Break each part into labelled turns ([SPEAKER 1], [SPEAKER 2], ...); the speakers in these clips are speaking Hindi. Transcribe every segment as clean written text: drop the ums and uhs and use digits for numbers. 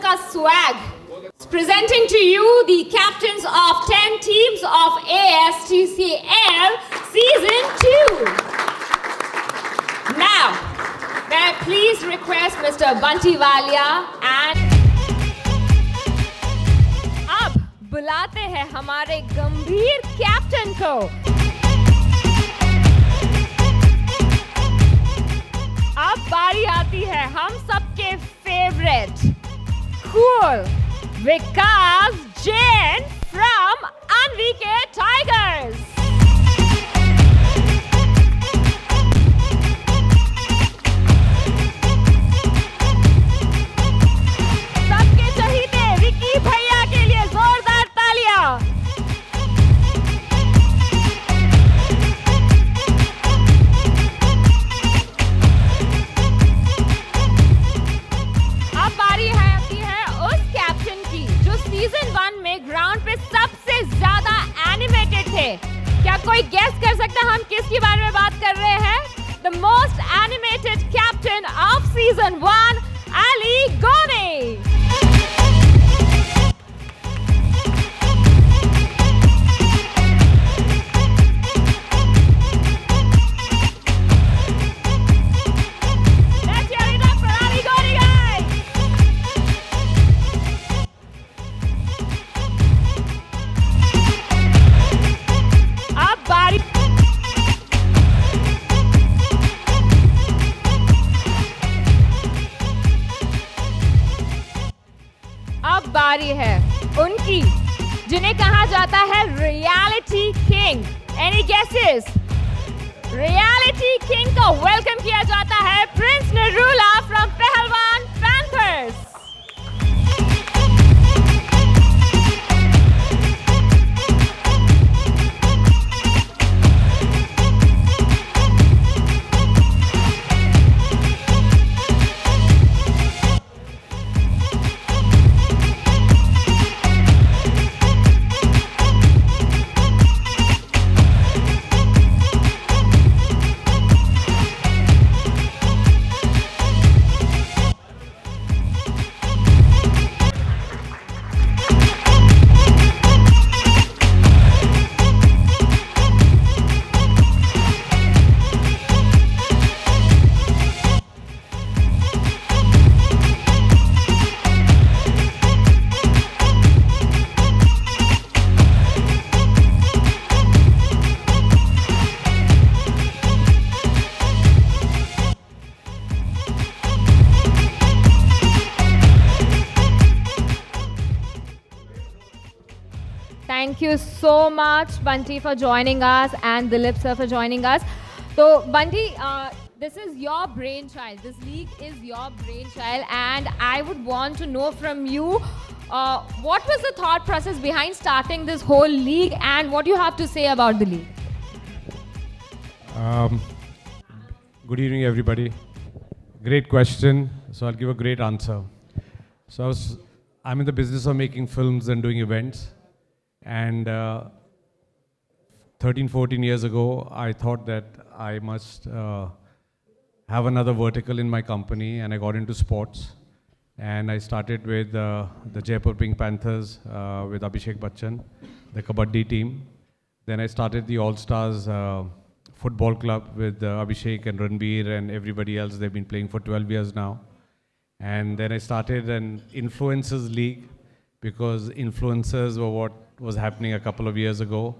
[SPEAKER 1] का swag. Presenting to you the captains of 10 teams of ASTCL Season 2. Now, may I please request Mr. Bunty Walia and अब बुलाते हैं हमारे गंभीर कैप्टन को. अब बारी आती है हम सबके favourite cool Vikas Jain from Anvike Tigers. सबके चहीते विकी भैया के लिए जोरदार तालियां. अब बारी आती है उस कैप्टन की जो सीजन 1 में ग्राउंड पे सबसे ज्यादा एनिमेटेड थे. क्या कोई गेस कर सकता है हम किसके बारे में बात कर रहे हैं? The most animated captain off season 1, Ali Goni. Let's hear it up for Ali Goni, guys. अब बारी अब बारी है उनकी जिन्हें कहा जाता है reality king. Any guesses? Reality king को वेलकम किया जाता है प्रिंस नरूला फ्रॉम पहलवान panthers. Thank you so much, Bunty, for joining us, and Dilip sir for joining us. So, Bunty, this is your brainchild. This league is your brainchild, and I would want to know from you, what was the thought process behind starting this whole league, and what you have to say about the league?
[SPEAKER 2] Good evening, everybody. Great question. So I'll give a great answer. So I'm in the business of making films and doing events. And 13, 14 years ago, I thought that I must have another vertical in my company, and I got into sports. And I started with the Jaipur Pink Panthers with Abhishek Bachchan, the Kabaddi team. Then I started the All Stars football club with Abhishek and Ranbir and everybody else. They've been playing for 12 years now. And then I started an influencers league, because influencers were what was happening a couple of years ago,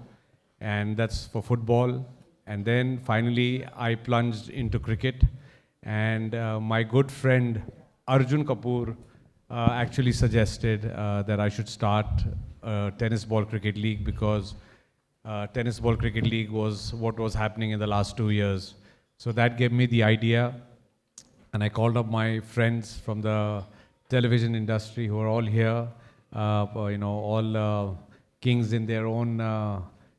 [SPEAKER 2] and that's for football. And then finally I plunged into cricket, and my good friend Arjun Kapoor actually suggested that I should start a tennis ball cricket league, because tennis ball cricket league was what was happening in the last 2 years. So that gave me the idea, and I called up my friends from the television industry who are all here, all kings in their own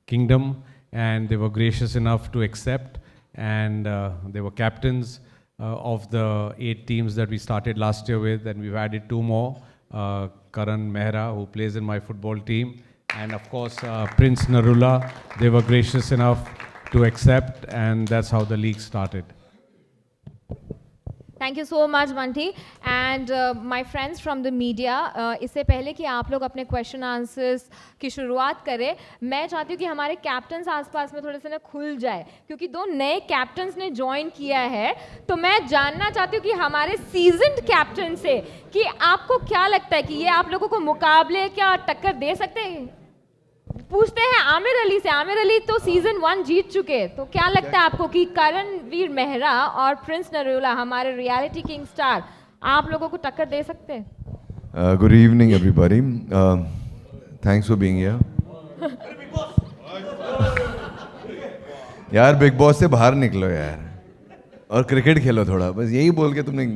[SPEAKER 2] kingdom, and they were gracious enough to accept, and they were captains of the 8 teams that we started last year with, and we've added 2 more, Karan Mehra, who plays in my football team, and of course Prince Narula. They were gracious enough to accept, and that's how the league started.
[SPEAKER 1] Thank you so much Bunty and my friends from the media, इससे पहले कि आप लोग अपने क्वेश्चन आंसर्स की शुरुआत करें, मैं चाहती हूँ कि हमारे कैप्टन्स आसपास में थोड़े से ना खुल जाए, क्योंकि 2 नए कैप्टन्स ने ज्वाइन किया है। तो मैं जानना चाहती हूँ कि हमारे सीजन्ड कैप्टन से कि आपको क्या लगता है कि ये आप लोगों को मुकाबले क्या टक्कर दे सकते हैं। पूछते हैं आमिर अली से। आमिर अली तो सीजन 1 जीत चुके, तो क्या लगता है आपको कि करणवीर मेहरा और प्रिंस नरूला, हमारे रियलिटी किंग स्टार, आप लोगों को टक्कर दे सकते हैं?
[SPEAKER 3] Good evening everybody, thanks for being here. यार बिग बॉस से बाहर निकलो यार और क्रिकेट खेलो थोड़ा, बस यही बोल के तुमने।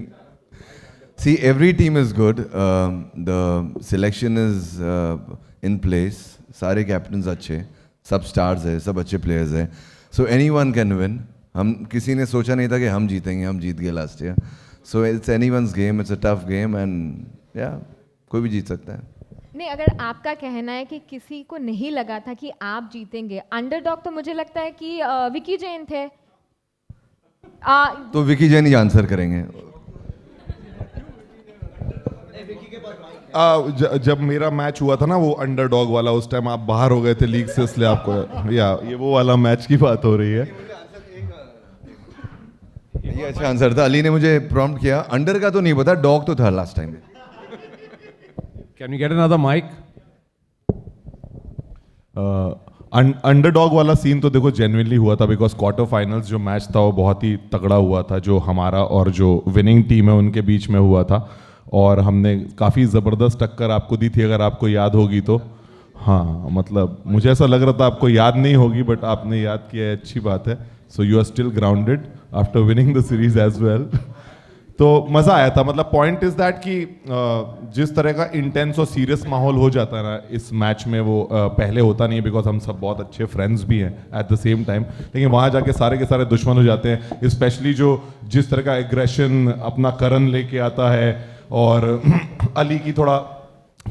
[SPEAKER 3] See every team is good, the selection is in place, सारे कैप्टन्स अच्छे, सब स्टार्स है, सब अच्छे प्लेयर्स हैं, सो एनीवन कैन विन। हम किसी ने सोचा नहीं था कि हम जीतेंगे, हम जीत गए last year. So it's anyone's game, it's a tough game and या कोई भी जीत सकता है।
[SPEAKER 1] नहीं, अगर आपका कहना है कि किसी को नहीं लगा था कि आप जीतेंगे, अंडरडॉग तो मुझे लगता है कि विकी जैन थे।
[SPEAKER 3] तो विकी जैन ही आंसर करेंगे।
[SPEAKER 4] जब मेरा मैच हुआ था ना वो अंडरडॉग वाला, उस टाइम आप बाहर हो गए थे लीग से, इसलिए आपको ये वो वाला मैच की बात हो रही है।
[SPEAKER 3] ये अच्छा आंसर था, अली ने मुझे प्रॉम्प्ट किया। अंडर का तो नहीं पता, डॉग तो था last time.
[SPEAKER 2] Can we get another mic?
[SPEAKER 4] Underdog वाला सीन तो देखो जेन्युइनली हुआ था, बिकॉज क्वार्टर फाइनल्स जो मैच था वो बहुत ही तगड़ा हुआ था, जो हमारा और जो विनिंग टीम है उनके बीच में हुआ था, और हमने काफ़ी ज़बरदस्त टक्कर आपको दी थी, अगर आपको याद होगी तो। हाँ, मतलब मुझे ऐसा लग रहा था आपको याद नहीं होगी, बट आपने याद किया है, अच्छी बात है। So you are still grounded after winning the series as well. तो मज़ा आया था। मतलब पॉइंट इज़ दैट कि जिस तरह का इंटेंस और सीरियस माहौल हो जाता है ना इस मैच में, वो पहले होता नहीं है, बिकॉज हम सब बहुत अच्छे फ्रेंड्स भी हैं एट द सेम टाइम, लेकिन वहाँ जाके सारे के सारे दुश्मन हो जाते हैं। स्पेशली जो जिस तरह का एग्रेशन अपना करण लेके आता है, और अली की थोड़ा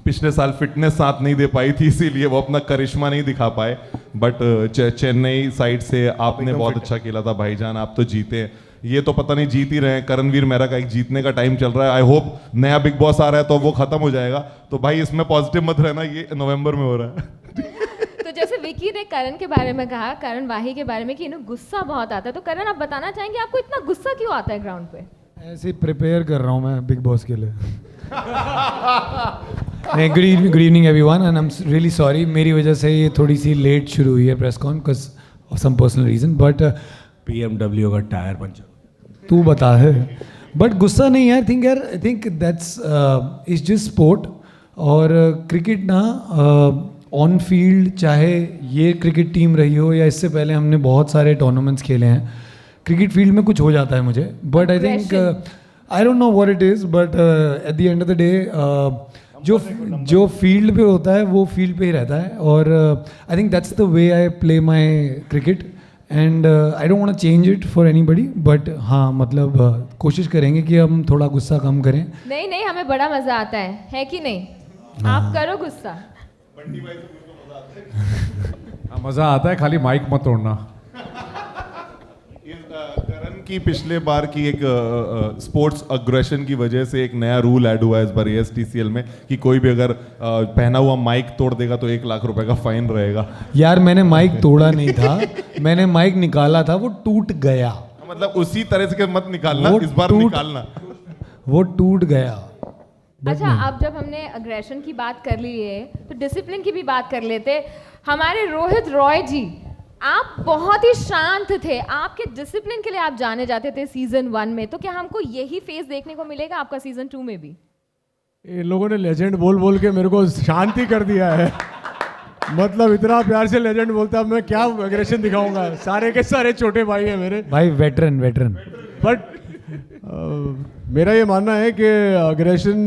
[SPEAKER 4] पिछले साल फिटनेस साथ नहीं दे पाई थी, इसीलिए वो अपना करिश्मा नहीं दिखा पाए। बट चेन्नई साइड से आपने बहुत अच्छा खेला था भाईजान, आप तो जीते। ये तो पता नहीं जीत ही रहे हैं, करणवीर मेहरा का एक जीतने का टाइम चल रहा है। आई होप नया बिग बॉस आ रहा है तो वो खत्म हो जाएगा, तो भाई इसमें पॉजिटिव मत रहना, ये नवंबर में हो रहा है।
[SPEAKER 1] तो जैसे विकी ने करण के बारे में कहा, करण वाही के बारे में कि इन्हें गुस्सा बहुत आता है, तो करण आप बताना चाहेंगे आपको इतना गुस्सा क्यों आता है ग्राउंड पे?
[SPEAKER 5] ऐसे ही प्रिपेयर कर रहा हूँ मैं बिग बॉस के लिए। Good evening everyone and I am really sorry, मेरी वजह से ये थोड़ी सी लेट शुरू हुई है press con because of some personal reason, but
[SPEAKER 6] BMW का टायर पंचर।
[SPEAKER 5] तू बता है। बट गुस्सा नहीं है, I think that's is just sport. और क्रिकेट ना ऑन फील्ड, चाहे ये क्रिकेट टीम रही हो या इससे पहले हमने बहुत सारे टूर्नामेंट्स खेले हैं, क्रिकेट फील्ड में कुछ हो जाता है मुझे। But I think I don't know what it is, but at the end of the day जो फील्ड पे होता है वो फील्ड पे ही रहता है। और I think that's the way I play my cricket and I don't want to change it for anybody. But हाँ, मतलब कोशिश करेंगे कि हम थोड़ा गुस्सा कम करें।
[SPEAKER 1] नहीं नहीं, हमें बड़ा मजा आता है कि नहीं? आप करो गुस्सा।
[SPEAKER 2] मज़ा आता है, खाली माइक मत तोड़ना।
[SPEAKER 4] करण की पिछले बार की एक स्पोर्ट्स अग्रेशन की वजह से एक नया रूल ऐड हुआ है इस बार ASTCL में, कि कोई भी अगर पहना हुआ माइक तोड़ देगा तो 1 लाख रुपए का फाइन रहेगा।
[SPEAKER 5] यार मैंने माइक तोड़ा नहीं था, मैंने माइक निकाला था, वो टूट गया।
[SPEAKER 4] मतलब उसी तरह से मत निकालना, इस बार निकालना।
[SPEAKER 5] वो टूट गया।
[SPEAKER 1] अच्छा, अब जब हमने अग्रेशन की बात कर ली है तो डिसिप्लिन की भी बात कर लेते। हमारे रोहित रॉय जी, आप बहुत ही शांत थे, आपके डिसिप्लिन के लिए आप जाने जाते थे सीजन 1 में, तो क्या हमको यही फेस देखने को मिलेगा आपका सीजन 2 में भी?
[SPEAKER 7] इन लोगों ने लेजेंड बोल बोल के मेरे को शांति कर दिया है। मतलब इतना प्यार से लेजेंड बोलता है, मैं क्या एग्रेशन दिखाऊंगा? सारे के सारे छोटे भाई हैं मेरे
[SPEAKER 5] भाई, वेटरन।
[SPEAKER 7] बट मेरा ये मानना है कि एग्रेशन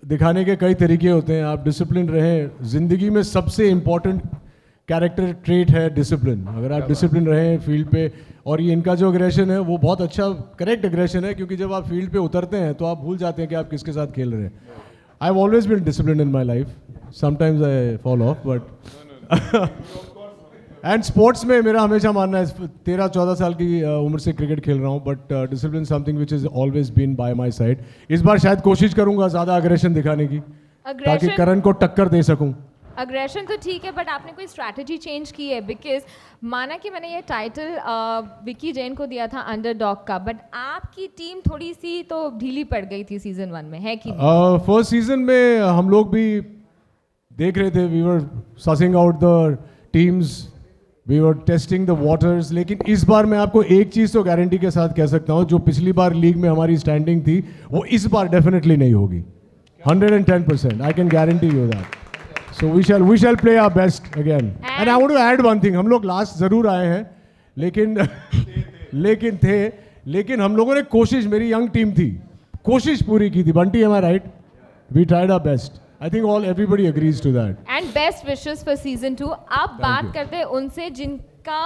[SPEAKER 7] दिखाने के कई तरीके होते हैं। आप डिसिप्लिन रहें, जिंदगी में सबसे इम्पोर्टेंट कैरेक्टर ट्रेट है डिसिप्लिन। अगर आप डिसिप्लिन रहें फील्ड पे, और ये इनका जो एग्रेशन है वो बहुत अच्छा करेक्ट एग्रेशन है, क्योंकि जब आप फील्ड पे उतरते हैं तो आप भूल जाते हैं कि आप किसके साथ खेल रहे हैं। I have always been discipline in my life, sometimes I fall off, but and sports में मेरा हमेशा मानना है 13-14 साल की उम्र से क्रिकेट खेल रहा हूँ, but discipline something which is always been by my side. इस बार शायद कोशिश करूंगा ज़्यादा अग्रेशन दिखाने की, ताकि करण को टक्कर दे सकूं.
[SPEAKER 1] अग्रेशन तो ठीक है, बट आपने कोई स्ट्रैटेजी चेंज की है? बिकॉज माना कि मैंने ये टाइटल विकी जैन को दिया था अंडरडॉग का, बट आपकी टीम थोड़ी सी तो ढीली पड़ गई थी सीजन 1 में, है कि नहीं?
[SPEAKER 7] फर्स्ट सीजन में हम लोग भी देख रहे थे, we were sussing out the teams, we were testing the waters. लेकिन इस बार मैं आपको एक चीज़ तो गारंटी के साथ कह सकता हूँ, जो पिछली बार लीग में हमारी स्टैंडिंग थी वो इस बार डेफिनेटली नहीं होगी. 110%, I can guarantee you that. So we shall play our best again. And I want to add one thing. हम लोग लास्ट जरूर आए हैं, लेकिन हम लोगों ने कोशिश, मेरी यंग टीम थी, कोशिश पूरी की थी. Bunty, am I right? We tried our best. I think everybody agrees to that.
[SPEAKER 1] And best wishes for season 2. अब बात करते हैं उनसे जिनका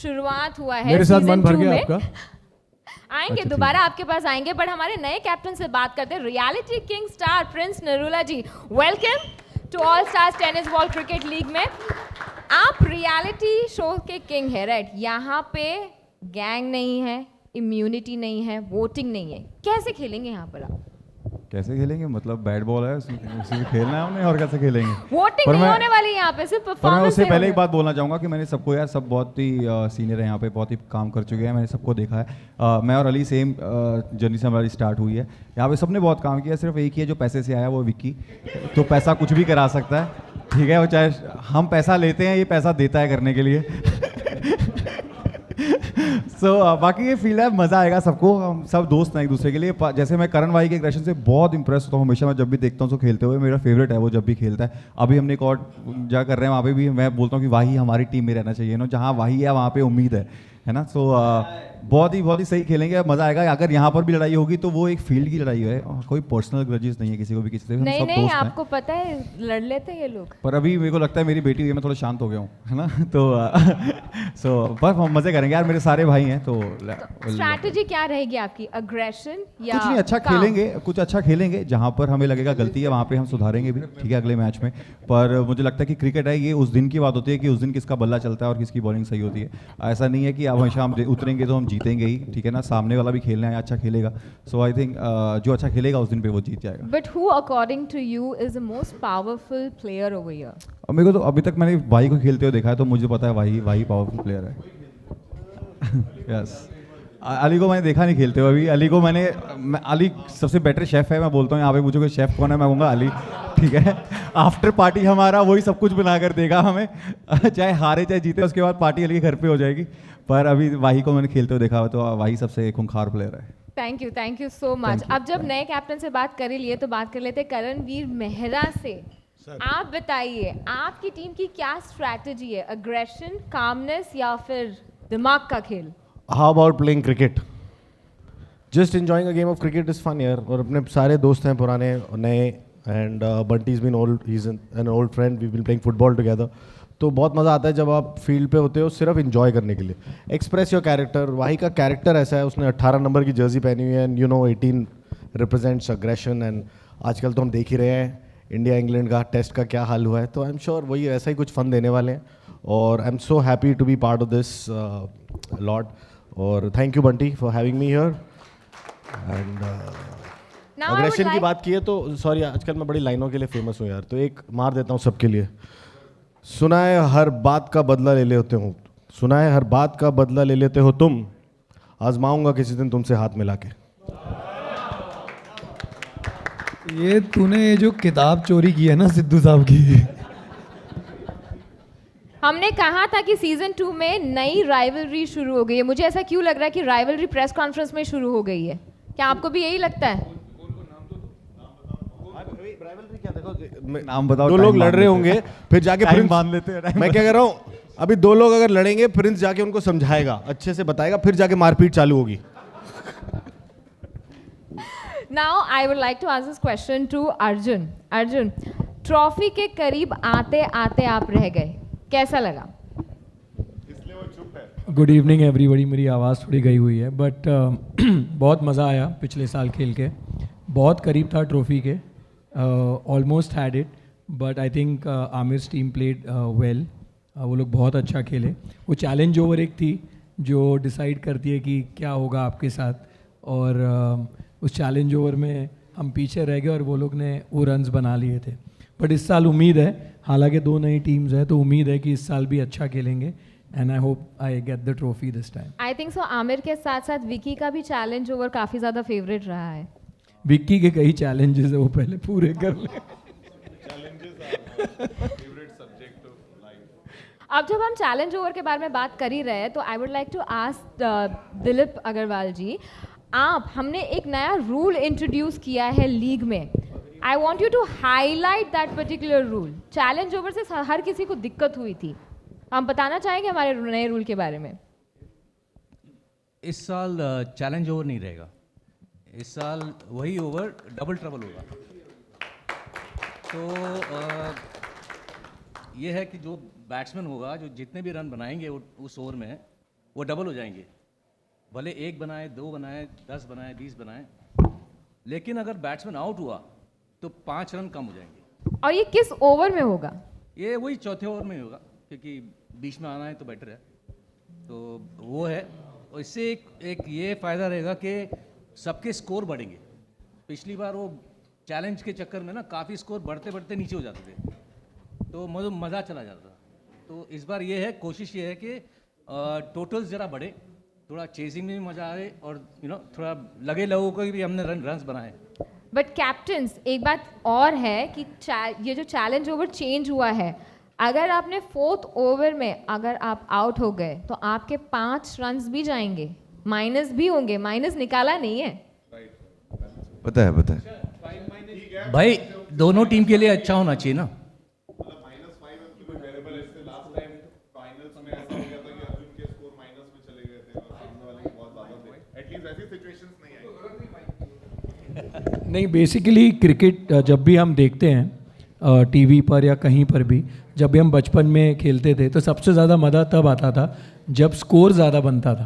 [SPEAKER 1] शुरुआत हुआ है
[SPEAKER 7] मेरे साथ मन भर गया
[SPEAKER 1] में.
[SPEAKER 7] आपका.
[SPEAKER 1] आएंगे दोबारा आपके पास आएंगे, बट हमारे नए कैप्टन से बात करते हैं. Reality king star Prince Narula ji, welcome to all stars tennis ball cricket league में. आप रियलिटी शो के किंग है, राइट? यहाँ पे गैंग नहीं है, इम्यूनिटी नहीं है, वोटिंग नहीं है, कैसे खेलेंगे यहाँ पर आप?
[SPEAKER 8] कैसे खेलेंगे? मतलब बैट बॉल है, उसी में खेलना है हमने, और कैसे खेलेंगे?
[SPEAKER 1] वोटिंग नहीं होने वाली यहाँ पे, सिर्फ
[SPEAKER 8] पर मैं
[SPEAKER 1] परफॉर्मेंस.
[SPEAKER 8] उससे पहले एक बात बोलना चाहूँगा कि मैंने सबको, यार सब बहुत ही सीनियर है यहाँ पे, बहुत ही काम कर चुके हैं, मैंने सबको देखा है. मैं और अली सेम जर्नी से हमारी स्टार्ट हुई है. यहाँ पे सबने बहुत काम किया, सिर्फ एक ही है जो पैसे से आया, वो विक्की. तो पैसा कुछ भी करा सकता है, ठीक है? वो चाहे हम पैसा लेते हैं, ये पैसा देता है करने के लिए. बाकी ये फील है, मज़ा आएगा सबको. हम सब दोस्त हैं एक दूसरे के लिए. जैसे मैं करण भाई के एग्रेशन से बहुत इंप्रेस होता हूँ हमेशा. मैं जब भी देखता हूँ उसको खेलते हुए, मेरा फेवरेट है वो जब भी खेलता है. अभी हमने एक और जगह कर रहे हैं, वहाँ पे भी मैं बोलता हूँ कि वाही हमारी टीम में रहना चाहिए ना. जहाँ वाही है वहाँ पे उम्मीद है ना. बहुत ही सही खेलेंगे, मज़ा आएगा. अगर यहाँ पर भी लड़ाई होगी तो वो एक फील्ड की लड़ाई है, कोई पर्सनल ग्रजेस नहीं है किसी को भी किसी से.
[SPEAKER 1] नहीं, आपको पता है लड़ लेते हैं ये लोग.
[SPEAKER 8] पर अभी मेरे को लगता है मेरी बेटी हुई है, मैं थोड़ा शांत हो गया हूँ, है ना. तो बस हम मज़े करेंगे यार, मेरे सारे भाई हैं. तो
[SPEAKER 1] स्ट्रैटेजी क्या रहेगी आपकी? अग्रेशन या
[SPEAKER 8] कुछ नहीं, अच्छा खेलेंगे, कुछ अच्छा खेलेंगे. जहाँ पर हमें लगेगा गलती है वहाँ पे हम सुधारेंगे भी, ठीक है, अगले मैच में. पर मुझे लगता है कि क्रिकेट है, ये उस दिन की बात होती है कि उस दिन किसका बल्ला चलता है और किसकी बॉलिंग सही होती है. ऐसा नहीं है कि अब हमेशा हम उतरेंगे तो हम जीतेंगे ही, ठीक है ना. सामने वाला भी खेलना है, अच्छा खेलेगा. सो आई थिंक जो अच्छा खेलेगा उस दिन पे वो जीत जाएगा.
[SPEAKER 1] But who according to you is the most powerful player over here?
[SPEAKER 8] और मेरे को तो अभी तक मैंने भाई को खेलते हुए देखा है, तो मुझे पता है वाही पावरफुल प्लेयर है. यस. अली को मैंने देखा नहीं खेलते हुए अभी. अली सबसे बेटर शेफ है. मैं बोलता हूँ यहाँ पे मुझे कोई शेफ कौन है, मैं कहूँगा अली, ठीक है. आफ्टर पार्टी हमारा वही सब कुछ बना कर देगा हमें, चाहे हारे चाहे जीते, उसके बाद पार्टी अली के घर पे हो जाएगी. पर अभी वाही को मैंने खेलते हुए देखा हुआ, तो वाही सबसे खूंखार प्लेयर है.
[SPEAKER 1] Thank you so much. अब जब नए कैप्टन से बात कर ही लिए तो बात कर लेते करणवीर मेहरा से. आप बताइए आपकी टीम की क्या स्ट्रैटेजी है? अग्रेशन, कामनेस या फिर दिमाग का खेल?
[SPEAKER 6] How about playing cricket? Just enjoying a game of cricket is fun यार. और अपने सारे दोस्त हैं पुराने और नए, and Bunty's been old, he's an old friend. We've been playing football together. तो बहुत मज़ा आता है जब आप फील्ड पे होते हो सिर्फ इंजॉय करने के लिए. Express your character. वाही का कैरेक्टर ऐसा है, उसने 18 नंबर की जर्सी पहनी हुई है, एंड 18 रिप्रेजेंट्स अग्रेशन. एंड आजकल तो हम देख ही रहे हैं इंडिया इंग्लैंड का टेस्ट का क्या हाल हुआ है. तो आई एम श्योर वही ऐसा ही कुछ फन देने वाले हैं. और I am so happy to be part of this lot. और thank you Bunty for having me here. And aggression की बात की है तो सॉरी, आजकल मैं बड़ी लाइनों के लिए फेमस हूँ यार, तो एक मार देता हूँ सबके लिए. सुना है हर बात का बदला ले लेते हो, सुना है हर बात का बदला ले लेते हो तुम, आजमाऊंगा किसी दिन तुमसे हाथ मिला के.
[SPEAKER 5] ये तूने जो किताब चोरी की है ना सिद्धू साहब की,
[SPEAKER 1] हमने कहा था कि सीजन 2 में नई राइवलरी शुरू हो गई है. मुझे ऐसा क्यों लग रहा है कि राइवलरी प्रेस कॉन्फ्रेंस में शुरू हो गई है? क्या आपको भी यही लगता है?
[SPEAKER 8] नाम बताओ.
[SPEAKER 6] दो लोग लड़ रहे होंगे, फिर जाके प्रिंस
[SPEAKER 8] बांध लेते हैं.
[SPEAKER 6] मैं क्या कह रहा हूँ, अभी दो लोग अगर लड़ेंगे, प्रिंस जाके उनको समझाएगा, अच्छे से बताएगा, फिर जाके मारपीट चालू होगी.
[SPEAKER 1] Now I would like to ask this question to Arjun. Arjun, trophy के करीब आते आते आप रह गए, कैसा लगा?
[SPEAKER 5] Good evening everybody. मेरी आवाज़ थोड़ी गई हुई है, बट बहुत मज़ा आया पिछले साल खेल के. बहुत करीब था ट्रॉफी के, almost had it, but I think Aamir's team played well. वो लोग बहुत अच्छा खेले. वो चैलेंज ओवर एक थी जो डिसाइड करती है कि क्या होगा आपके साथ, और उस चैलेंज ओवर में हम पीछे रह गए और वो लोग ने वो रन्स बना लिए थे. बट इस साल उम्मीद है, हालांकि 2 नई टीम्स है तो उम्मीद है कि इस साल भी अच्छा खेलेंगे. And I hope I get the trophy this time.
[SPEAKER 1] I think so Aamir के साथ साथ विकी का भी चैलेंज ओवर काफ़ी ज़्यादा फेवरेट रहा है.
[SPEAKER 5] विक्की के कई चैलेंजेस है, वो पहले पूरे कर ले.
[SPEAKER 1] अब जब हम चैलेंज ओवर के बारे में बात कर ही रहे हैं तो I would like to ask Dilip Agarwal ji, हमने एक नया रूल इंट्रोड्यूस किया है लीग में. I want you to highlight that particular rule. Challenge over से हर किसी को दिक्कत हुई थी. हम बताना चाहेंगे हमारे नए रूल के बारे में.
[SPEAKER 9] इस साल चैलेंज ओवर नहीं रहेगा. इस साल वही ओवर डबल ट्रबल होगा. तो ये है कि जो बैट्समैन होगा, जो जितने भी रन बनाएंगे उस ओवर में, वो डबल हो जाएंगे. भले 1 बनाए, 2 बनाए, 10 बनाए, 20 बनाए, लेकिन अगर बैट्समैन आउट हुआ तो 5 रन कम हो जाएंगे.
[SPEAKER 1] और ये किस ओवर में होगा?
[SPEAKER 9] ये वही चौथे ओवर में होगा, क्योंकि बीच में आना है तो बेटर है. तो वो है. और इससे एक ये फ़ायदा रहेगा कि सबके स्कोर बढ़ेंगे. पिछली बार वो चैलेंज के चक्कर में ना काफ़ी स्कोर बढ़ते बढ़ते नीचे हो जाते थे, तो मज़ा चला जाता था. तो इस बार ये है, कोशिश ये है कि टोटल्स ज़रा बढ़े, थोड़ा चेजिंग में भी मज़ा आए, और थोड़ा लगे लोगों को भी हमने रन्स बनाए.
[SPEAKER 1] बट कैप्टन्स, एक बात और है कि ये जो चैलेंज ओवर चेंज हुआ है, अगर आपने 4th ओवर में अगर आप आउट हो गए तो आपके 5 रन्स भी जाएंगे, माइनस भी होंगे. माइनस निकाला नहीं है.
[SPEAKER 3] पता है.
[SPEAKER 9] भाई दोनों टीम के लिए अच्छा होना चाहिए ना.
[SPEAKER 5] नहीं, बेसिकली क्रिकेट जब भी हम देखते हैं टीवी पर या कहीं पर भी, जब भी हम बचपन में खेलते थे तो सबसे ज़्यादा मज़ा तब आता था जब स्कोर ज़्यादा बनता था.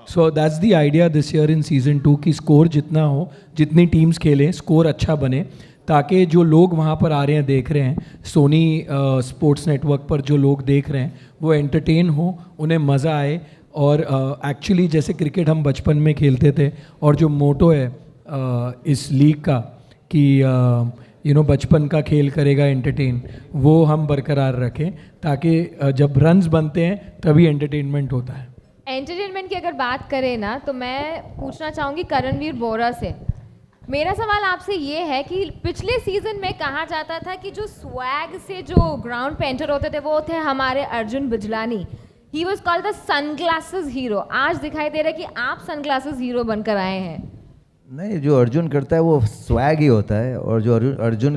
[SPEAKER 5] So that's the idea this year in season 2 कि स्कोर जितना हो, जितनी टीम्स खेलें, स्कोर अच्छा बने, ताकि जो लोग वहाँ पर आ रहे हैं, देख रहे हैं, सोनी स्पोर्ट्स नेटवर्क पर जो लोग देख रहे हैं, वो एंटरटेन हो, उन्हें मज़ा आए. और एक्चुअली जैसे क्रिकेट हम बचपन में खेलते थे, और जो मोटो है इस लीग का कि बचपन का खेल करेगा एंटरटेन, वो हम बरकरार रखें, ताकि जब रन्स बनते हैं तभी एंटरटेनमेंट होता है.
[SPEAKER 1] एंटरटेनमेंट की अगर बात करें ना, तो मैं पूछना चाहूँगी करणवीर बोरा से. मेरा सवाल आपसे ये है कि पिछले सीजन में कहा जाता था कि जो स्वैग से जो ग्राउंड पे एंटर होते थे वो थे हमारे Arjun Bijlani. He was called the sunglasses hero. आज दिखाई दे रहा है कि आप सनग्लासेस हीरो बनकर आए हैं.
[SPEAKER 10] नहीं, जो अर्जुन करता है वो स्वैग ही होता है, और जो अर्जुन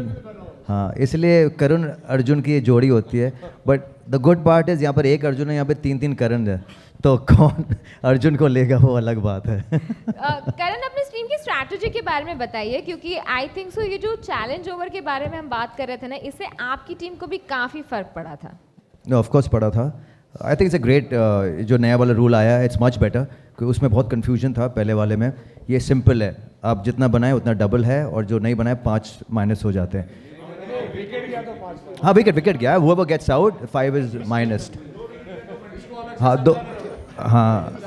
[SPEAKER 10] हाँ, इसलिए करण अर्जुन की जोड़ी होती है. But the good part is यहाँ पर एक अर्जुन है, यहाँ पे 3-3 करण है, तो कौन अर्जुन को लेगा वो अलग बात है.
[SPEAKER 1] करण, अपनी टीम की स्ट्रैटेजी के बारे में बताइए, क्योंकि आई थिंक सो ये जो चैलेंज ओवर के बारे में हम बात कर रहे थे ना, इससे आपकी टीम को भी काफ़ी फर्क पड़ा था.
[SPEAKER 10] ऑफ कोर्स पड़ा था. आई थिंक इट्स अ ग्रेट, जो नया वाला रूल आया है, इट्स मच बेटर. क्योंकि उसमें बहुत कन्फ्यूजन था पहले वाले में. ये सिंपल है, आप जितना बनाए उतना डबल है, और जो नहीं बनाए 5 माइनस हो जाते हैं. हाँ, विकेट गया, whoever gets out 5 is minused. हाँ, हाँ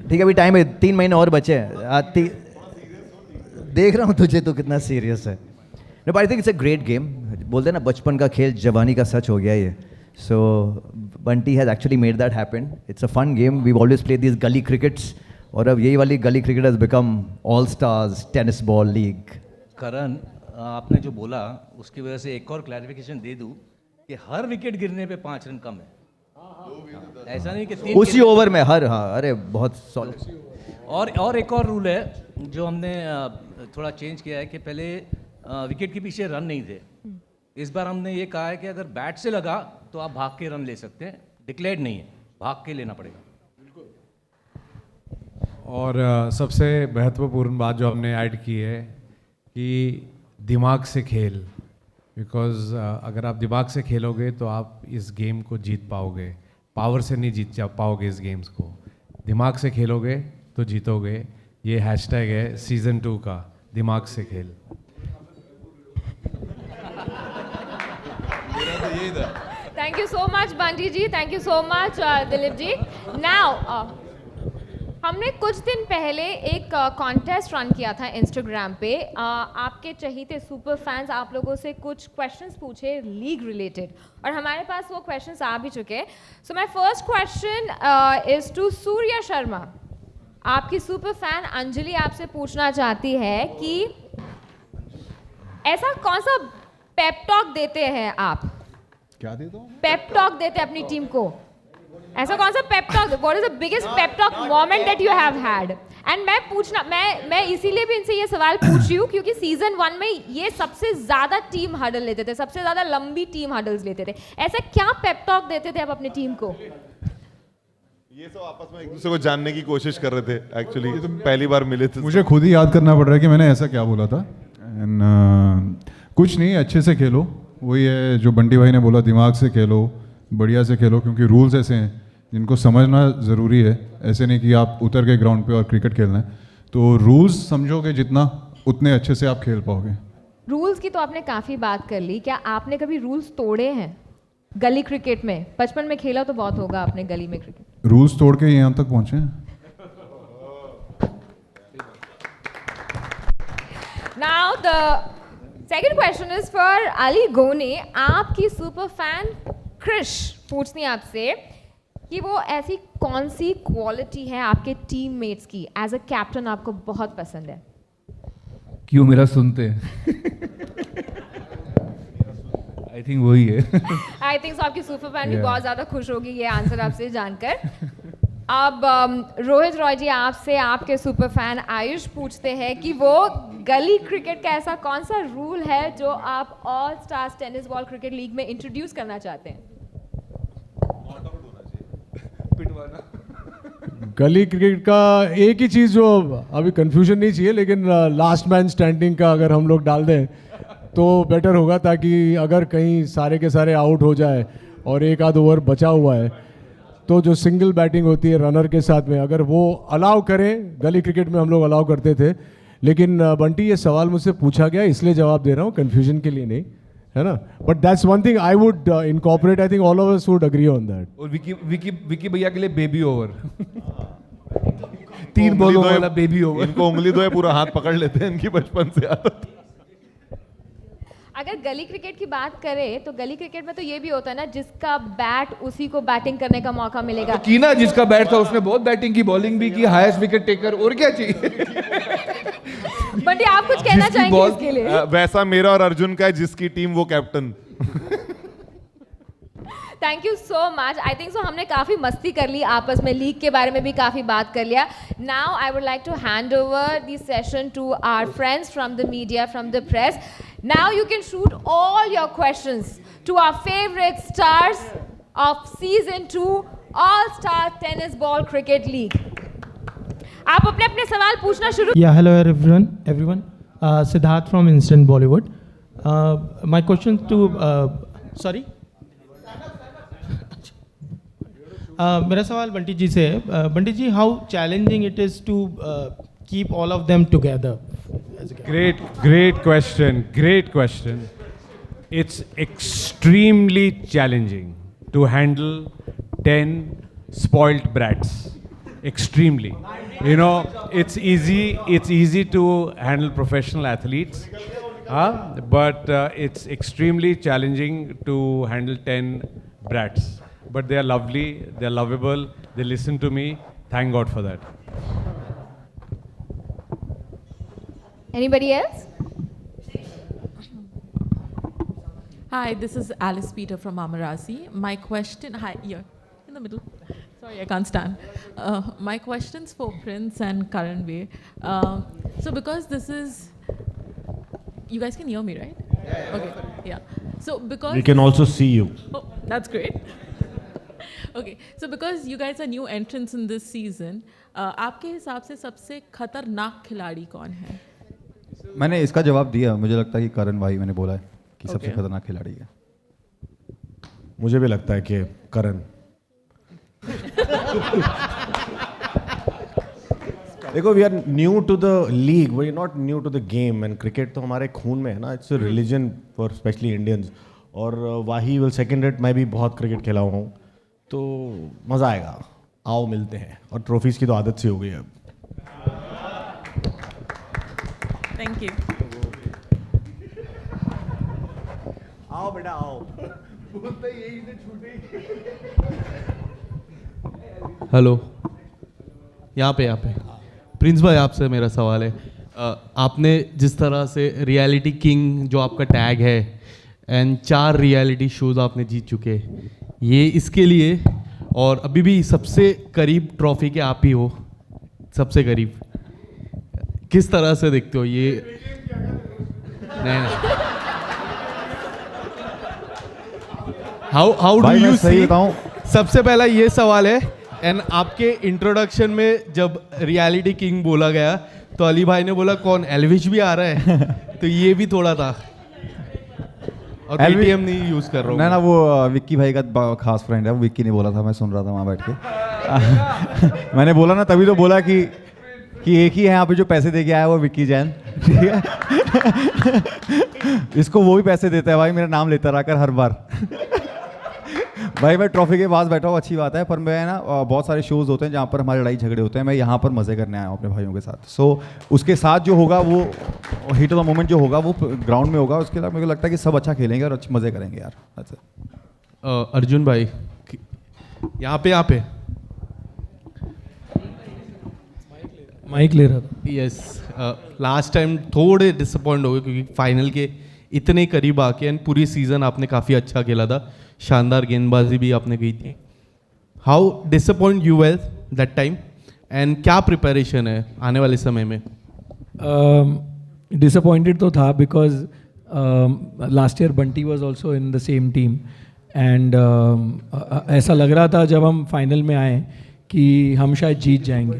[SPEAKER 10] ठीक है, अभी टाइम है, 3 महीने और बचे हैं. देख रहा हूँ तुझे, तो कितना सीरियस है. No, but I think it's a great game. बोलते हैं ना, बचपन का खेल जवानी का सच हो गया ये. So Bunty has actually made that happen. It's a fun game. We always play this gully crickets, और अब यही वाली gully cricket has become all stars tennis ball league.
[SPEAKER 9] Karan, आपने जो बोला उसकी वजह से एक और क्लैरिफिकेशन दे दूं कि हर विकेट गिरने पे 5 रन कम है. ऐसा नहीं कि 3
[SPEAKER 10] उसी ओवर में हर. हाँ, अरे बहुत सॉलिड.
[SPEAKER 9] और एक और रूल है जो हमने थोड़ा चेंज किया है कि पहले विकेट के पीछे रन नहीं थे. इस बार हमने ये कहा है कि अगर बैट से लगा तो आप भाग के रन ले सकते हैं. डिक्लेयर्ड नहीं है, भाग के लेना पड़ेगा.
[SPEAKER 2] और सबसे महत्वपूर्ण बात जो हमने ऐड की है कि दिमाग से खेल. बिकॉज अगर आप दिमाग से खेलोगे तो आप इस गेम को जीत पाओगे. पावर से नहीं जीत पाओगे इस गेम्स को. दिमाग से खेलोगे तो जीतोगे. ये हैशटैग है सीज़न 2 का, दिमाग से खेल.
[SPEAKER 1] Thank you you so much, Bunty ji. Thank you so much, Dilip ji. Now, हमने कुछ दिन पहले एक कॉन्टेस्ट रन किया था इंस्टाग्राम पे. आपके चहीते सुपर फैंस आप लोगों से कुछ क्वेश्चंस पूछे लीग रिलेटेड और हमारे पास वो क्वेश्चंस आ भी चुके. So my first question is to Surya Sharma. आपकी सुपर फैन अंजलि आपसे पूछना चाहती है कि ऐसा कौन सा पेप टॉक देते हैं आप?
[SPEAKER 4] क्या दे दो?
[SPEAKER 1] पेप टॉक देते हैं अपनी टीम को. ऐसा कौन सा pep talk, what is the biggest pep talk moment that you have had? And मैं इसीलिए भी इनसे ये सवाल पूछ रही हूँ क्योंकि सीजन 1 में ये सबसे ज्यादा टीम हडल लेते थे, सबसे ज्यादा लंबी टीम हडल्स लेते थे. ऐसा क्या पेप टॉक देते थे आप अपनी टीम को?
[SPEAKER 4] ये सब आपस में एक दूसरे को जानने की कोशिश कर रहे थे. एक्चुअली पहली बार मिले थे.
[SPEAKER 8] मुझे खुद ही याद करना पड़ रहा है कि मैंने ऐसा क्या बोला था. एंड कुछ नहीं, अच्छे से खेलो. वही है जो बंटी भाई ने बोला, दिमाग से खेलो, बढ़िया से खेलो, क्योंकि रूल्स ऐसे हैं जिनको समझना ज़रूरी है. ऐसे नहीं कि आप उतर के ग्राउंड पे और क्रिकेट खेलना है. तो रूल्स समझोगे जितना, उतने अच्छे से आप खेल पाओगे.
[SPEAKER 1] रूल्स की तो आपने काफ़ी बात कर ली. क्या आपने कभी रूल्स तोड़े हैं गली क्रिकेट में? बचपन में खेला तो बहुत होगा आपने गली में क्रिकेट.
[SPEAKER 8] रूल्स तोड़ के यहाँ तक पहुँचे हैं.
[SPEAKER 1] Now the second question is for Aly Goni. आपकी सुपर फैन क्रिश पूछती है आपसे कि वो ऐसी कौन सी क्वालिटी है आपके टीममेट्स की एज अ कैप्टन आपको बहुत पसंद है?
[SPEAKER 11] क्यों मेरा सुनते हैं? आई थिंक वही है.
[SPEAKER 1] I think so. आपकी सुपर फैन भी बहुत ज़्यादा खुश होगी ये आंसर आपसे जानकर. अब रोहित रॉय जी आपसे आपके सुपर फैन आयुष पूछते हैं कि वो गली क्रिकेट का ऐसा कौन सा रूल है जो आप all stars tennis ball cricket league में इंट्रोड्यूस करना चाहते हैं?
[SPEAKER 7] गली क्रिकेट का एक ही चीज़ जो अभी कंफ्यूजन नहीं चाहिए, लेकिन लास्ट मैन स्टैंडिंग का अगर हम लोग डाल दें तो बेटर होगा, ताकि अगर कहीं सारे के सारे आउट हो जाए और एक आध ओवर बचा हुआ है तो जो सिंगल बैटिंग होती है रनर के साथ में, अगर वो अलाउ करें. गली क्रिकेट में हम लोग अलाउ करते थे, लेकिन बंटी ये सवाल मुझसे पूछा गया इसलिए जवाब दे रहा हूँ, कंफ्यूजन के लिए नहीं, है ना. But that's one thing I would incorporate. I think all of us would agree on that.
[SPEAKER 11] और विकी भैया के लिए बेबी ओवर. 3 बॉलों वाला बेबी ओवर.
[SPEAKER 4] इनको उंगली दो है, पूरा हाथ पकड़ लेते हैं. इनकी बचपन से आदत.
[SPEAKER 1] अगर गली क्रिकेट की बात करें तो गली क्रिकेट में तो ये भी होता है ना, जिसका बैट उसी को बैटिंग करने का मौका मिलेगा.
[SPEAKER 11] तो की ना, जिसका बैट था उसने बहुत बैटिंग की, बॉलिंग भी की, हाईएस्ट विकेट टेकर. और क्या चाहिए?
[SPEAKER 1] बट आप कुछ कहना चाहेंगे इसके लिए?
[SPEAKER 4] वैसा मेरा और अर्जुन का है, जिसकी टीम वो captain.
[SPEAKER 1] Thank you so much. I think so हमने काफ़ी मस्ती कर ली आपस में, लीग के बारे में भी काफ़ी बात कर लिया. Now I would like to hand over this session to our friends from the media, from the press. Now you can shoot all your questions to our favourite stars of season 2 all star tennis ball cricket league. आप अपने अपने सवाल पूछना शुरू.
[SPEAKER 12] Yeah, hello everyone. Siddharth from Instant Bollywood. My question to sorry. मेरा सवाल बंटी जी से है. Bunty ji, how challenging it is to keep all of them together?
[SPEAKER 2] Great question. It's extremely challenging to handle 10 spoilt brats. Extremely. You know, it's easy to handle professional athletes, but it's extremely challenging to handle 10 brats. But they are lovely, they are lovable, they listen to me. Thank God for that.
[SPEAKER 1] Anybody else?
[SPEAKER 13] Hi, this is Alice Peter from Amarasi. My question, hi, here, in the middle. Sorry, I can't stand. My question's for Prince and Karan Bey. So because this is, you guys can hear me, right? Yeah. Okay, yeah. So because...
[SPEAKER 6] We can also see you.
[SPEAKER 13] Oh, that's great. Okay, so because you guys are new entrants in this season, आपके हिसाब से सबसे खतरनाक खिलाड़ी कौन है?
[SPEAKER 8] मैंने इसका जवाब दिया. मुझे लगता है कि करण भाई, मैंने बोला है कि सबसे खतरनाक खिलाड़ी है.
[SPEAKER 6] मुझे भी लगता है कि करण. देखो, we are new to the league, we are not new to the game. And cricket तो हमारे खून में है ना. It's a religion for specially Indians. और वाही विल सेकंड इट. मैं भी बहुत क्रिकेट खेला हुआ हूँ, तो मज़ा आएगा. आओ मिलते हैं. और ट्रॉफीज़ की तो आदत सी हो गई है अब.
[SPEAKER 13] Thank you.
[SPEAKER 6] आओ बेटा आओ.
[SPEAKER 14] हेलो, यहाँ पे प्रिंस भाई, आपसे मेरा सवाल है. आपने जिस तरह से रियलिटी किंग जो आपका टैग है एंड 4 रियलिटी शोज आपने जीत चुके, ये इसके लिए और अभी भी सबसे करीब ट्रॉफी के आप ही हो, सबसे करीब. किस तरह से देखते हो ये? नहीं. हाउ डू
[SPEAKER 6] भाई,
[SPEAKER 14] यू
[SPEAKER 6] मैं सही
[SPEAKER 14] सी?
[SPEAKER 6] बताऊं,
[SPEAKER 14] सबसे पहला ये सवाल है. एंड आपके इंट्रोडक्शन में जब रियलिटी किंग बोला गया तो अली भाई ने बोला कौन, एल्विश भी आ रहा है? तो ये भी थोड़ा था. और पेटीएम नहीं यूज कर रहा हूँ.
[SPEAKER 8] ना वो विक्की भाई का खास फ्रेंड है, वो विक्की ने बोला था, मैं सुन रहा था वहाँ बैठ के. मैंने बोला ना, तभी तो बोला कि एक ही है यहाँ पे जो पैसे दे के आया, वो विक्की जैन. ठीक है. इसको वो भी पैसे देता है भाई, मेरा नाम लेता रहा कर हर बार. भाई मैं ट्रॉफी के पास बैठा हूँ, अच्छी बात है, पर मैं ना बहुत सारे शोज़ होते हैं जहाँ पर हमारे लड़ाई झगड़े होते हैं. मैं यहाँ पर मज़े करने आया हूँ अपने भाइयों के साथ. सो उसके साथ जो होगा वो हिट ऑफ द मोमेंट जो होगा वो ग्राउंड में होगा. उसके बाद मेरे को लगता है कि सब अच्छा खेलेंगे और अच्छे मज़े करेंगे यार.
[SPEAKER 14] अर्जुन भाई, यहाँ पे
[SPEAKER 5] माइक ले रहा था.
[SPEAKER 14] यस. लास्ट टाइम थोड़े डिसअपॉइंट हो गए क्योंकि फाइनल के इतने करीब आके, एंड पूरी सीज़न आपने काफ़ी अच्छा खेला था, शानदार गेंदबाजी भी आपने की थी. How disappoint you well that time, and क्या प्रिपरेशन है आने वाले समय में?
[SPEAKER 5] डिसअपॉइंटेड तो था because last year Bunty was also in the same team and ऐसा लग रहा था जब हम फाइनल में आए कि हम शायद जीत जाएंगे.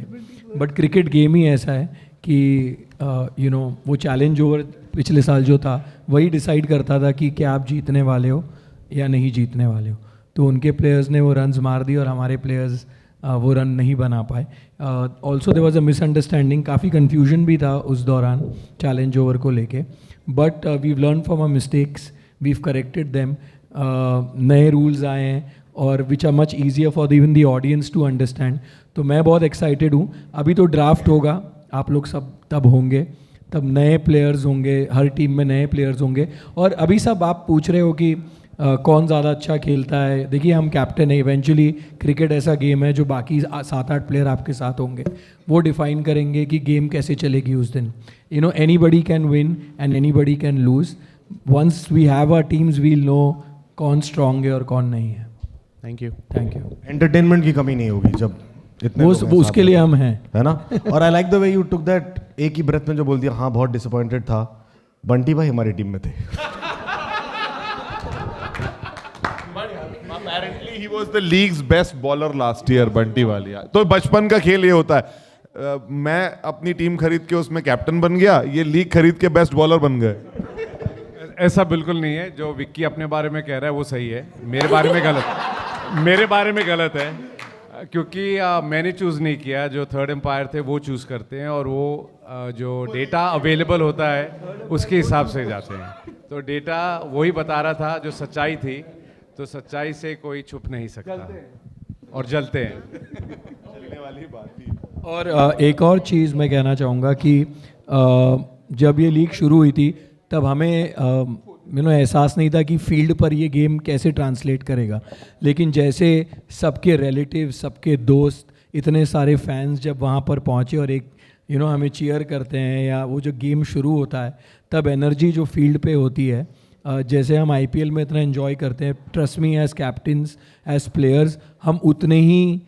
[SPEAKER 5] बट क्रिकेट गेम ही ऐसा है कि वो चैलेंज ओवर पिछले साल जो था वही डिसाइड करता था कि क्या आप जीतने वाले हो या नहीं जीतने वाले हो. तो उनके प्लेयर्स ने वो रन्स मार दी और हमारे प्लेयर्स वो रन नहीं बना पाए. Also there was a misunderstanding, काफ़ी कन्फ्यूजन भी था उस दौरान चैलेंज ओवर को लेके. But we've learn from our mistakes, we've corrected them. नए रूल्स आए हैं और which are much easier for even the audience to understand. तो मैं बहुत एक्साइटेड हूँ. अभी तो ड्राफ्ट होगा, आप लोग सब तब होंगे, तब नए प्लेयर्स होंगे, हर टीम में नए प्लेयर्स होंगे. और अभी सब आप पूछ रहे हो कि कौन ज़्यादा अच्छा खेलता है. देखिए, हम कैप्टन है. इवेंचुअली क्रिकेट ऐसा गेम है जो बाकी 7-8 प्लेयर आपके साथ होंगे, वो डिफाइन करेंगे कि गेम कैसे चलेगी उस दिन. Anybody can win and anybody can lose. Once we have our teams we'll know कौन स्ट्रांग है और कौन नहीं है.
[SPEAKER 14] Thank you.
[SPEAKER 6] एंटरटेनमेंट की कमी नहीं होगी जब इतने
[SPEAKER 5] वो
[SPEAKER 6] लोग हैं
[SPEAKER 5] उसके
[SPEAKER 6] साथ
[SPEAKER 5] लिए
[SPEAKER 6] में,
[SPEAKER 5] हम हैं,
[SPEAKER 6] है ना. और I like the way you took that, एक ही ब्रेथ में जो बोल दिया, हाँ बहुत डिसअपॉइंटेड था. बंटी भाई हमारी टीम में थे.
[SPEAKER 4] Apparently he was the league's best bowler last year, Bunty Walia. तो बचपन का खेल ये होता है. मैं अपनी टीम खरीद के उसमें कैप्टन बन गया, ये लीग खरीद के बेस्ट बॉलर बन गए.
[SPEAKER 2] ऐसा बिल्कुल नहीं है. जो विक्की अपने बारे में कह रहा है वो सही है, मेरे बारे में गलत है. क्योंकि मैंने चूज़ नहीं किया, जो थर्ड एम्पायर थे वो चूज़ करते हैं और वो जो डेटा अवेलेबल होता है उसके हिसाब से जाते हैं. तो डेटा वही बता रहा था जो सच्चाई थी, तो सच्चाई से कोई छुप नहीं सकता और जलते हैं.
[SPEAKER 4] चलने वाली बात ही.
[SPEAKER 5] और एक और चीज़ मैं कहना चाहूँगा कि जब ये लीग शुरू हुई थी तब हमें एहसास नहीं था कि फील्ड पर ये गेम कैसे ट्रांसलेट करेगा. लेकिन जैसे सबके रिलेटिव, सबके दोस्त, इतने सारे फैंस जब वहाँ पर पहुँचे और एक हमें चीयर करते हैं या वो जो गेम शुरू होता है, तब एनर्जी जो फील्ड पे होती है, जैसे हम IPL में इतना एंजॉय करते हैं, trust me, as captains, as players, हम उतने ही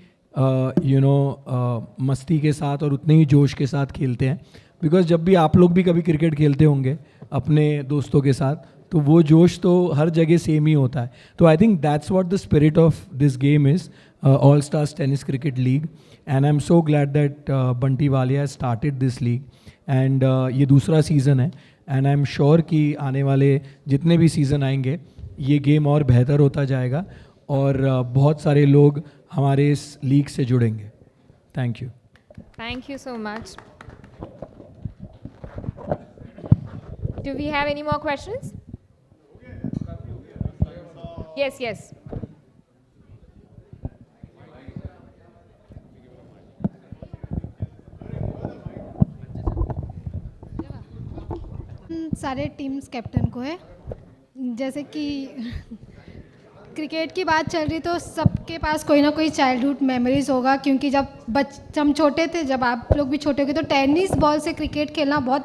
[SPEAKER 5] मस्ती के साथ और उतने ही जोश के साथ खेलते हैं. बिकॉज जब भी आप लोग भी कभी क्रिकेट खेलते होंगे अपने दोस्तों के साथ, तो वो जोश तो हर जगह सेम ही होता है. तो I think that's what the spirit of this game is, all stars tennis cricket league. And I am so glad that Bunty Walia started this league. And ये दूसरा सीज़न है एंड आई एम श्योर कि आने वाले जितने भी सीज़न आएंगे ये गेम और बेहतर होता जाएगा और बहुत सारे लोग हमारे इस लीग से जुड़ेंगे. Thank you.
[SPEAKER 1] Thank you so much. Do we have any more questions? Yes, yes.
[SPEAKER 15] सारे टीम्स कैप्टन को है। जैसे कि क्रिकेट की बात चल रही तो सबके पास कोई ना कोई चाइल्डहुड मेमोरीज होगा, क्योंकि जब हम छोटे थे, जब आप लोग भी छोटे होंगे, तो टेनिस बॉल से क्रिकेट खेलना बहुत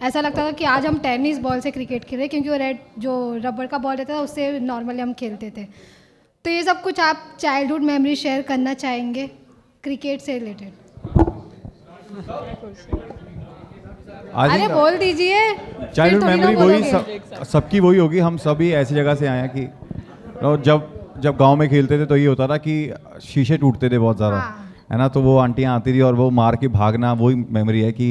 [SPEAKER 15] ऐसा लगता था कि आज हम टेनिस बॉल से क्रिकेट खेल रहे हैं, क्योंकि वो रेड जो रबर का बॉल रहता था उससे नॉर्मली हम खेलते थे। तो ये सब कुछ आप चाइल्डहुड मेमोरी शेयर करना चाहेंगे क्रिकेट से रिलेटेड? अरे बोल दीजिए।
[SPEAKER 8] चाइल्डहुड मेमोरी वही सबकी वही होगी। हम सभी ऐसी जगह से आए हैं कि जब गांव में खेलते थे तो ये होता था कि शीशे टूटते थे बहुत ज़्यादा, है ना। तो वो आंटियाँ आती थी और वो मार के भागना, वही मेमोरी है कि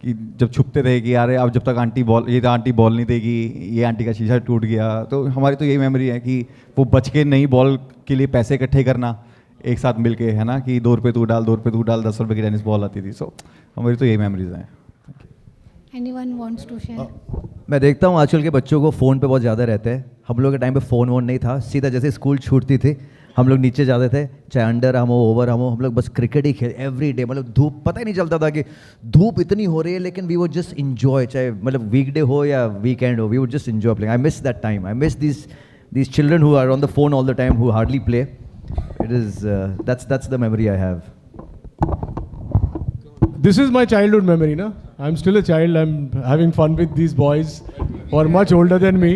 [SPEAKER 8] कि जब छुपते थे कि यार अब जब तक आंटी बॉल नहीं देगी, ये आंटी का शीशा टूट गया। तो हमारी तो यही मेमोरी है कि वो बच के नई बॉल के लिए पैसे इकट्ठे करना एक साथ मिलके, है ना, कि 2 रुपये तू डाल 10 रुपये की टेनिस बॉल आती थी। सो हमारी तो यही मेमोरीज हैं।
[SPEAKER 15] Anyone wants to share?
[SPEAKER 10] मैं देखता हूँ आजकल के बच्चों को फ़ोन पे बहुत ज़्यादा रहते हैं। हम लोग के टाइम पे फ़ोन वोन नहीं था, सीधा जैसे स्कूल छूटती थी हम लोग नीचे जाते थे, चाहे अंडर हम हो ओवर हम हो, हम लोग बस क्रिकेट ही खेल एवरी डे। मतलब धूप पता ही नहीं चलता था कि धूप इतनी हो रही है, लेकिन वी वुड जस्ट इंजॉय, चाहे मतलब वीकडे हो या वीकेंड हो, we would just enjoy playing. I miss that time. I miss these children who are on the phone all the time, who hardly play. It is that's the memory I have.
[SPEAKER 7] This is my childhood memory, na? I'm still a child. I'm having fun with these boys who are much older than me.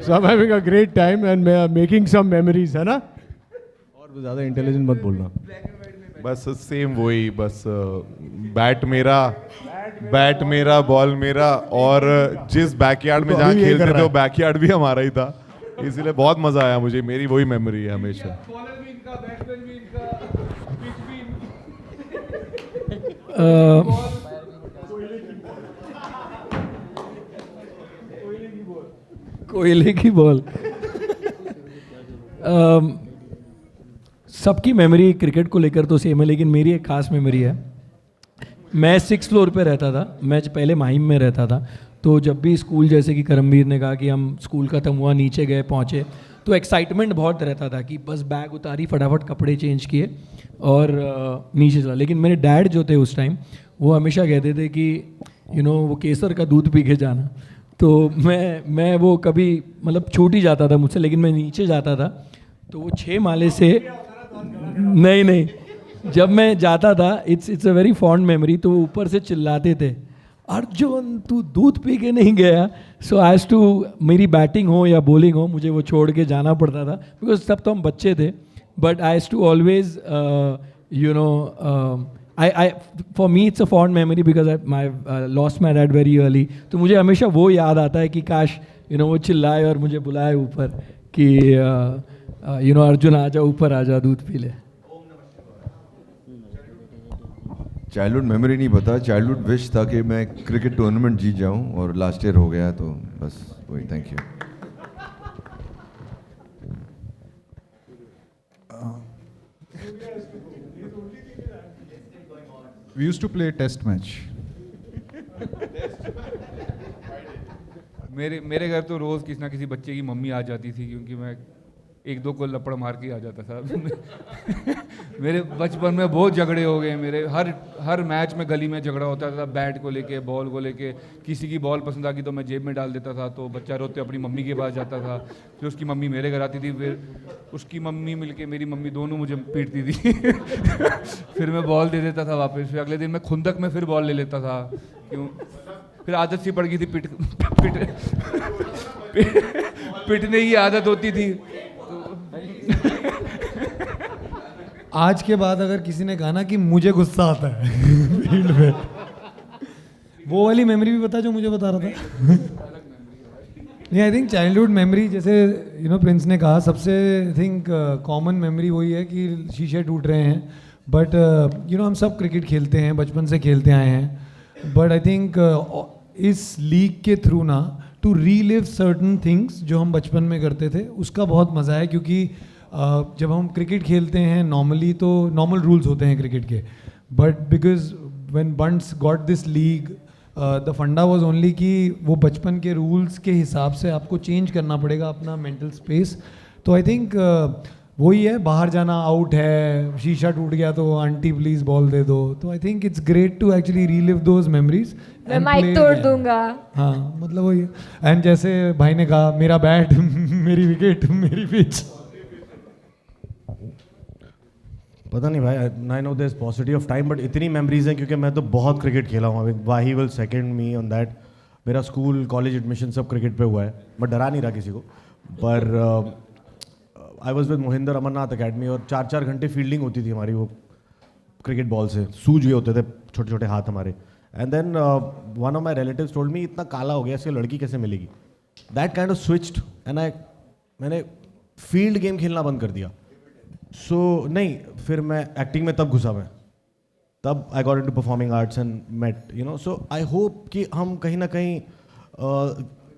[SPEAKER 7] So I'm having a great time and making some memories, है ना? और ज़्यादा इंटेलिजेंट मत बोलना।
[SPEAKER 4] बस सेम वही, बस बैट मेरा बॉल मेरा, और जिस बैकयार्ड में जहाँ खेलते थे वो बैकयार्ड भी हमारा ही था, इसलिए बहुत मज़ा आया मुझे। मेरी वही मेमोरी है हमेशा।
[SPEAKER 5] कोयले की बॉल। सबकी मेमोरी क्रिकेट को लेकर तो सेम है, लेकिन मेरी एक खास मेमोरी है। मैं 6th फ्लोर पे रहता था, मैं पहले माहिम में रहता था। तो जब भी स्कूल, जैसे कि करमवीर ने कहा कि हम स्कूल ख़त्म हुआ नीचे गए पहुँचे, तो एक्साइटमेंट बहुत रहता था कि बस बैग उतारी, फटाफट कपड़े चेंज किए और नीचे चला। लेकिन मेरे डैड जो थे उस टाइम, वो हमेशा कहते थे कि वो केसर का दूध पी के जाना। तो मैं वो कभी मतलब छूट ही जाता था मुझसे, लेकिन मैं नीचे जाता था तो वो 6 माले से नहीं, जब मैं जाता था, it's a very fond memory, तो वो ऊपर से चिल्लाते थे, अर्जुन तू दूध पी के नहीं गया। सो एज टू मेरी बैटिंग हो या बॉलिंग हो, मुझे वो छोड़ के जाना पड़ता था, बिकॉज तब तो हम बच्चे थे। But I has to always for me it's a fond memory because I lost my dad very early. तो मुझे हमेशा वो याद आता है कि काश वो चिल्लाए और मुझे बुलाए ऊपर कि अर्जुन आ जा, ऊपर आ जा, दूध पी ले।
[SPEAKER 3] चाइल्डहुड मेमोरी नहीं पता, चाइल्डहुड विश था कि मैं क्रिकेट टूर्नामेंट जीत जाऊं, और लास्ट ईयर हो गया, तो बस वही। Thank you.
[SPEAKER 11] We used to play test match. मेरे घर तो रोज़ किसी ना किसी बच्चे की मम्मी आ जाती थी, क्योंकि मैं 1-2 को लपड़ मार के आ जाता था। मेरे बचपन में बहुत झगड़े हो गए मेरे। हर मैच में गली में झगड़ा होता था, बैट को लेके, बॉल को लेके। किसी की बॉल पसंद आ गई तो मैं जेब में डाल देता था, तो बच्चा रोते अपनी मम्मी के पास जाता था। फिर उसकी मम्मी मेरे घर आती थी, फिर उसकी मम्मी मिलके मेरी मम्मी दोनों मुझे पीटती थी। फिर मैं बॉल दे देता था वापस। फिर अगले दिन मैं खुंदक में फिर बॉल ले लेता था। क्यों? फिर आदत सी पड़ गई थी, पिटने की आदत होती थी।
[SPEAKER 5] आज के बाद अगर किसी ने कहा ना कि मुझे गुस्सा आता है फील्ड में, वो वाली मेमोरी भी बता जो मुझे बता रहा था। नहीं, आई थिंक चाइल्डहुड मेमोरी, जैसे प्रिंस ने कहा, सबसे आई थिंक कॉमन मेमोरी वही है कि शीशे टूट रहे हैं। बट हम सब क्रिकेट खेलते हैं, बचपन से खेलते आए हैं। बट आई थिंक इस लीग के थ्रू ना टू रीलिव सर्टन थिंग्स जो हम बचपन में करते थे, उसका बहुत मज़ा है। क्योंकि जब हम क्रिकेट खेलते हैं नॉर्मली तो नॉर्मल रूल्स होते हैं क्रिकेट के, but because when Bunts got this league, the funda was only कि वो बचपन के रूल्स के हिसाब से आपको चेंज करना पड़ेगा अपना मेंटल स्पेस. तो आई थिंक वही है, बाहर जाना आउट है, शीशा टूट गया तो आंटी प्लीज बॉल दे दो. तो I think it's great to actually relive those memories.
[SPEAKER 1] मैं माइक तोड़ दूंगा.
[SPEAKER 5] हाँ मतलब वही है. एंड जैसे भाई ने कहा, मेरा बैट मेरी विकेट मेरी पिच.
[SPEAKER 6] पता नहीं भाई, I know there is possibility of time, but इतनी मेमोरीज हैं क्योंकि मैं तो बहुत क्रिकेट खेला हूँ. Wahi will second me on that. मेरा स्कूल कॉलेज एडमिशन सब क्रिकेट पे हुआ है. मैं डरा नहीं रहा किसी को. पर I was with Mohinder Amarnath academy और 4-4 घंटे फील्डिंग होती थी हमारी वो क्रिकेट बॉल से. सूज गए होते थे छोटे छोटे हाथ हमारे. And then one of my relatives told me, इतना काला हो गया, इससे लड़की कैसे मिलेगी. That kind of switched and मैंने फील्ड गेम खेलना बंद कर दिया. सो नहीं, फिर मैं एक्टिंग में तब घुसा. मैं तब I got into performing arts and met you know. So I hope कि हम कहीं ना कहीं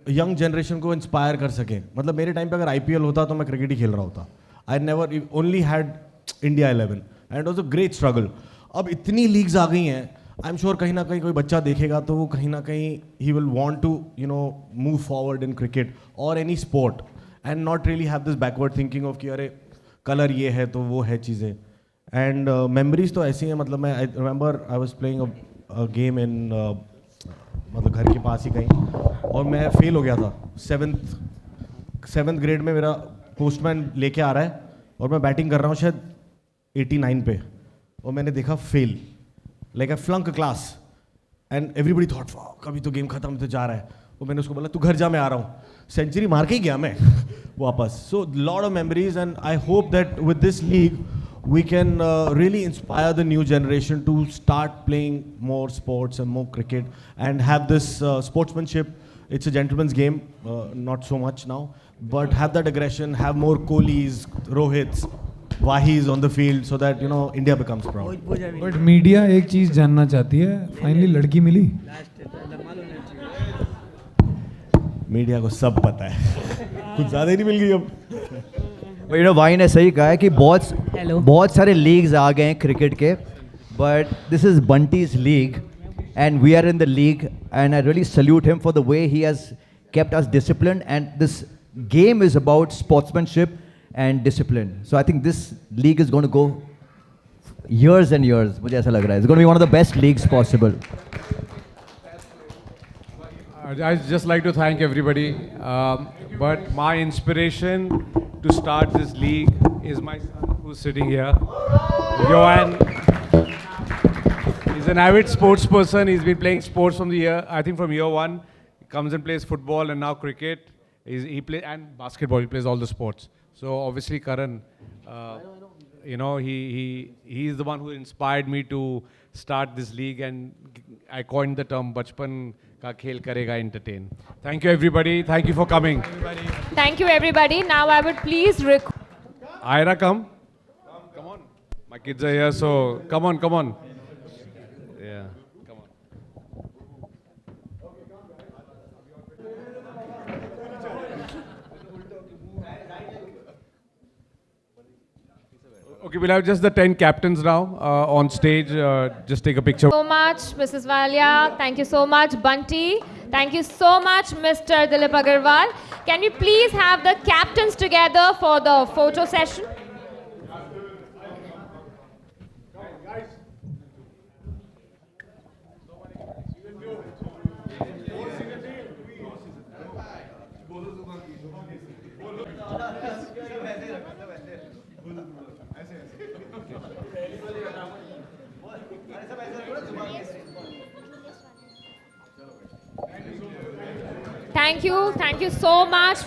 [SPEAKER 6] यंग जनरेशन को इंस्पायर कर सकें. मतलब मेरे टाइम पे अगर आईपीएल होता तो मैं क्रिकेट ही खेल रहा होता. I never only had India 11 and it was a great struggle. अब इतनी लीग्स आ गई हैं, आई एम श्योर कहीं ना कहीं कोई बच्चा देखेगा तो वो कहीं ना कहीं ही will want to you know move forward in cricket और any sport and not really have this backward thinking of कि अरे कलर ये है तो वो है चीज़ें. एंड मेमोरीज तो ऐसी हैं. मतलब मैं I remember I was playing a game in मतलब घर के पास ही कहीं, और मैं फेल हो गया था. 7th ग्रेड में मेरा पोस्टमैन लेके आ रहा है और मैं बैटिंग कर रहा हूँ शायद 89 पे, और मैंने देखा fail, like I flunk class and everybody thought कभी तो गेम खत्म तो जा रहा है. और मैंने उसको बोला तू घर जा, मैं आ रहा हूँ. सेंचुरी मार के ही गया मैं वापस. So lot of memories and I hope that with this league we can really inspire the new generation to start playing more sports and more cricket and have this sportsmanship. It's a gentleman's game, not so much now, but have that aggression, have more Kohlis, Rohits, Wahis on the field so that, you know, India becomes proud.
[SPEAKER 5] But media एक चीज़ जानना चाहती है, finally लड़की मिली?
[SPEAKER 6] मीडिया को सब पता है. कुछ ज़्यादा ही नहीं मिल गई अब.
[SPEAKER 10] यू नो वाई ने सही कहा है कि बहुत सारे लीग्स आ गए हैं क्रिकेट के, but this is Bunty's league and we are in the league and I really salute him for the way he has kept us discipline and this game is about sportsmanship and discipline. So I think this league is going to go years and years. मुझे ऐसा लग रहा है it's going to be one of the best leagues possible.
[SPEAKER 2] I'd just like to thank everybody, but my inspiration to start this league is my son who's sitting here, Johan. He's an avid sports person. He's been playing sports from from year one. He comes and plays football and now cricket. He plays and basketball. He plays all the sports. So obviously Karan, you know, he's the one who inspired me to start this league, and I coined the term "Bachpan ka khel karega entertain." Thank you everybody. Thank you for coming.
[SPEAKER 1] Thank you everybody. Now I would please
[SPEAKER 2] Ira, come on. My kids are here, so come on. Yeah, come on. Okay, we'll have just the 10 captains now on stage. Just take a picture.
[SPEAKER 1] So much, Mrs. Walia. Thank you so much, Bunty. Thank you so much, Mr. Dilip Agarwal. Can we please have the captains together for the photo session? Thank you so much.